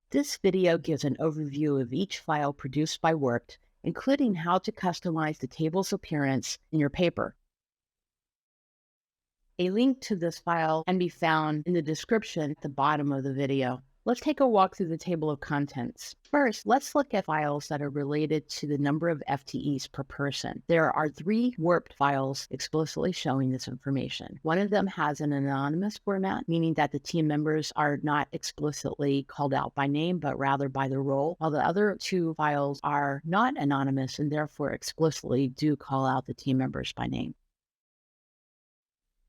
This video gives an overview of each file produced by WorPT, including how to customize the table's appearance in your paper. A link to this file can be found in the description at the bottom of the video. Let's take a walk through the table of contents. First, let's look at files that are related to the number of FTEs per person. There are 3 WorPT files explicitly showing this information. One of them has an anonymous format, meaning that the team members are not explicitly called out by name, but rather by the role, while the other 2 files are not anonymous and therefore explicitly do call out the team members by name.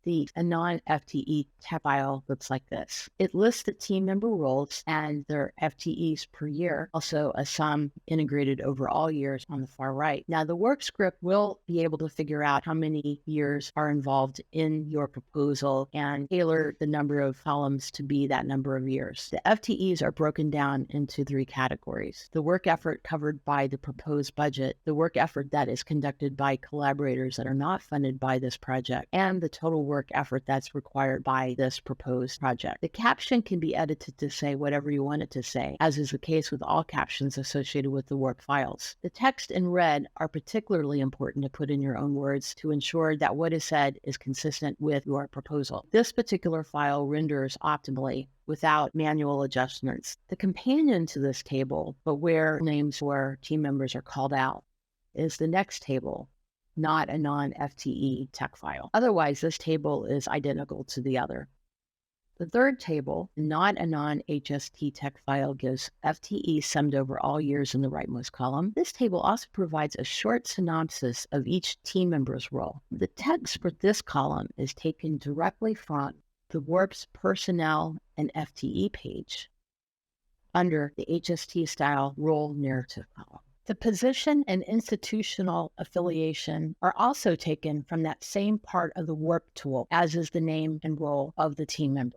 The non-FTE tab file looks like this. It lists the team member roles and their FTEs per year, also a sum integrated over all years on the far right. Now, the work script will be able to figure out how many years are involved in your proposal and tailor the number of columns to be that number of years. The FTEs are broken down into 3 categories: the work effort covered by the proposed budget, the work effort that is conducted by collaborators that are not funded by this project, and the total work effort that's required by this proposed project. The caption can be edited to say whatever you want it to say, as is the case with all captions associated with the work files. The text in red are particularly important to put in your own words to ensure that what is said is consistent with your proposal. This particular file renders optimally without manual adjustments. The companion to this table, but where names or team members are called out, is the next table, not a non-FTE tech file. Otherwise, this table is identical to the other. The third table, not a non-HST tech file, gives FTE summed over all years in the rightmost column. This table also provides a short synopsis of each team member's role. The text for this column is taken directly from the WorPT's Personnel and FTE page under the HST style role narrative column. The position and institutional affiliation are also taken from that same part of the WorPT tool, as is the name and role of the team member.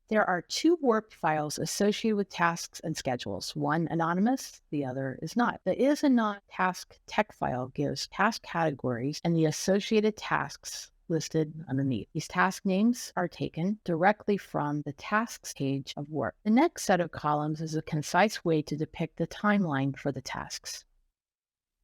There are 2 WorPT files associated with tasks and schedules, one anonymous, the other is not. The is and not task tech file gives task categories and the associated tasks listed underneath. These task names are taken directly from the tasks page of WorPT. The next set of columns is a concise way to depict the timeline for the tasks,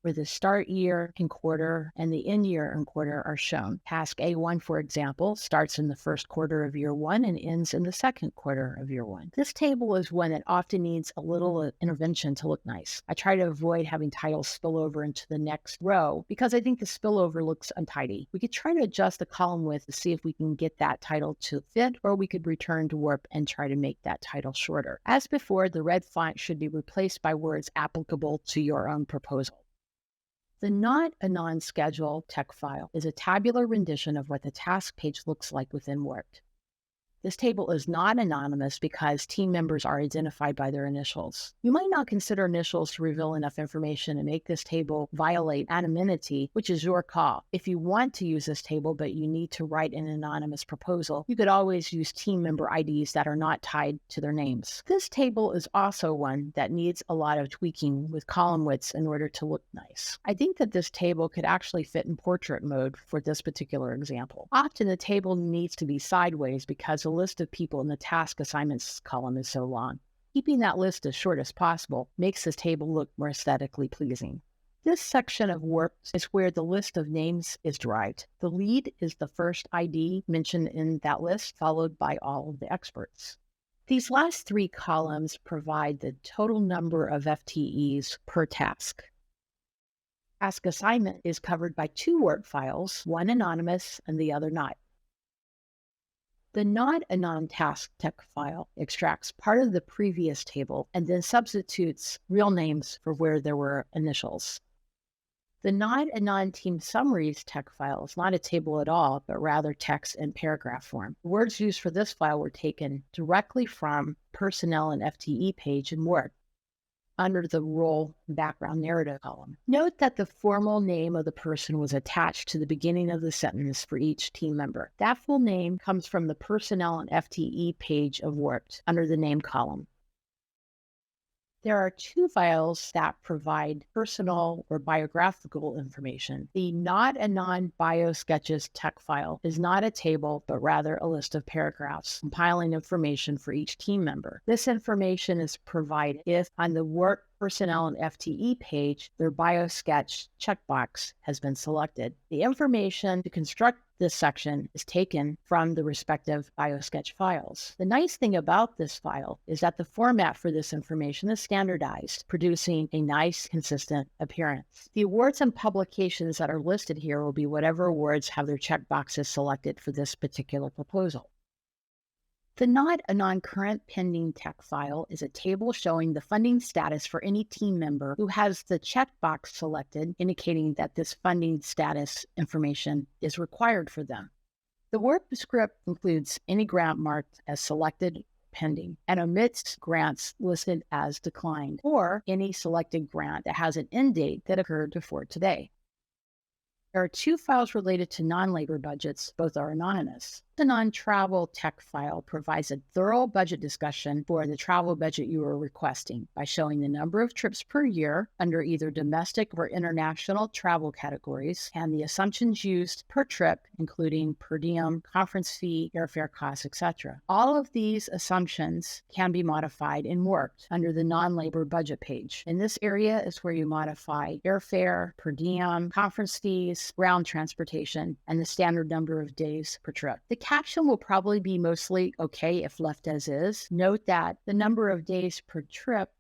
where the start year and quarter and the end year and quarter are shown. Task A1, for example, starts in the first quarter of year 1 and ends in the second quarter of year 1. This table is one that often needs a little intervention to look nice. I try to avoid having titles spill over into the next row because I think the spillover looks untidy. We could try to adjust the column width to see if we can get that title to fit, or we could return to WorPT and try to make that title shorter. As before, the red font should be replaced by words applicable to your own proposal. The not a non-schedule tech file is a tabular rendition of what the task page looks like within WorPT. This table is not anonymous because team members are identified by their initials. You might not consider initials to reveal enough information and make this table violate anonymity, which is your call. If you want to use this table, but you need to write an anonymous proposal, you could always use team member IDs that are not tied to their names. This table is also one that needs a lot of tweaking with column widths in order to look nice. I think that this table could actually fit in portrait mode for this particular example. Often the table needs to be sideways because the list of people in the task assignments column is so long. Keeping that list as short as possible makes this table look more aesthetically pleasing. This section of WorPT is where the list of names is derived. The lead is the first ID mentioned in that list, followed by all of the experts. These last 3 columns provide the total number of FTEs per task. Task assignment is covered by 2 WorPT files, one anonymous and the other not. The not a non-task tech file extracts part of the previous table and then substitutes real names for where there were initials. The not a non-team summaries tech file is not a table at all, but rather text in paragraph form. The words used for this file were taken directly from Personnel and FTE page in WorPT, under the role background narrative column. Note that the formal name of the person was attached to the beginning of the sentence for each team member. That full name comes from the Personnel and FTE page of WorPT under the name column. There are two files that provide personal or biographical information. The Not a Non-Bio Sketches tech file is not a table, but rather a list of paragraphs compiling information for each team member. This information is provided if on the work personnel and FTE page, their bio sketch checkbox has been selected. The information to construct this section is taken from the respective biosketch files. The nice thing about this file is that the format for this information is standardized, producing a nice, consistent appearance. The awards and publications that are listed here will be whatever awards have their checkboxes selected for this particular proposal. The Not a Non-Current Pending Tech file is a table showing the funding status for any team member who has the checkbox selected, indicating that this funding status information is required for them. The work script includes any grant marked as selected pending and omits grants listed as declined or any selected grant that has an end date that occurred before today. There are two files related to non-labor budgets. Both are anonymous. The non-travel tech file provides a thorough budget discussion for the travel budget you are requesting by showing the number of trips per year under either domestic or international travel categories and the assumptions used per trip, including per diem, conference fee, airfare costs, etc. All of these assumptions can be modified and worked under the non-labor budget page. In this area is where you modify airfare, per diem, conference fees, ground transportation, and the standard number of days per trip. The caption will probably be mostly okay if left as is. Note that the number of days per trip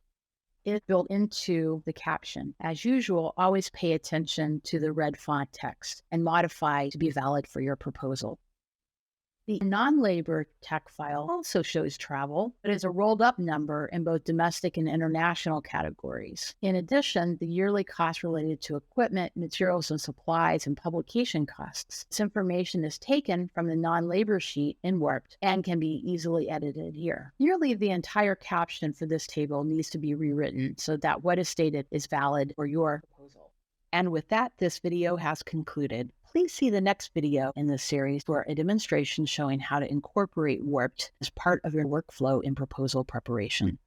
is built into the caption. As usual, always pay attention to the red font text and modify to be valid for your proposal. The non-labor tech file also shows travel, but is a rolled up number in both domestic and international categories. In addition, the yearly costs related to equipment, materials and supplies, and publication costs. This information is taken from the non-labor sheet in WorPT and can be easily edited here. Nearly the entire caption for this table needs to be rewritten so that what is stated is valid for your proposal. And with that, this video has concluded. Please see the next video in this series for a demonstration showing how to incorporate WorPT as part of your workflow in proposal preparation.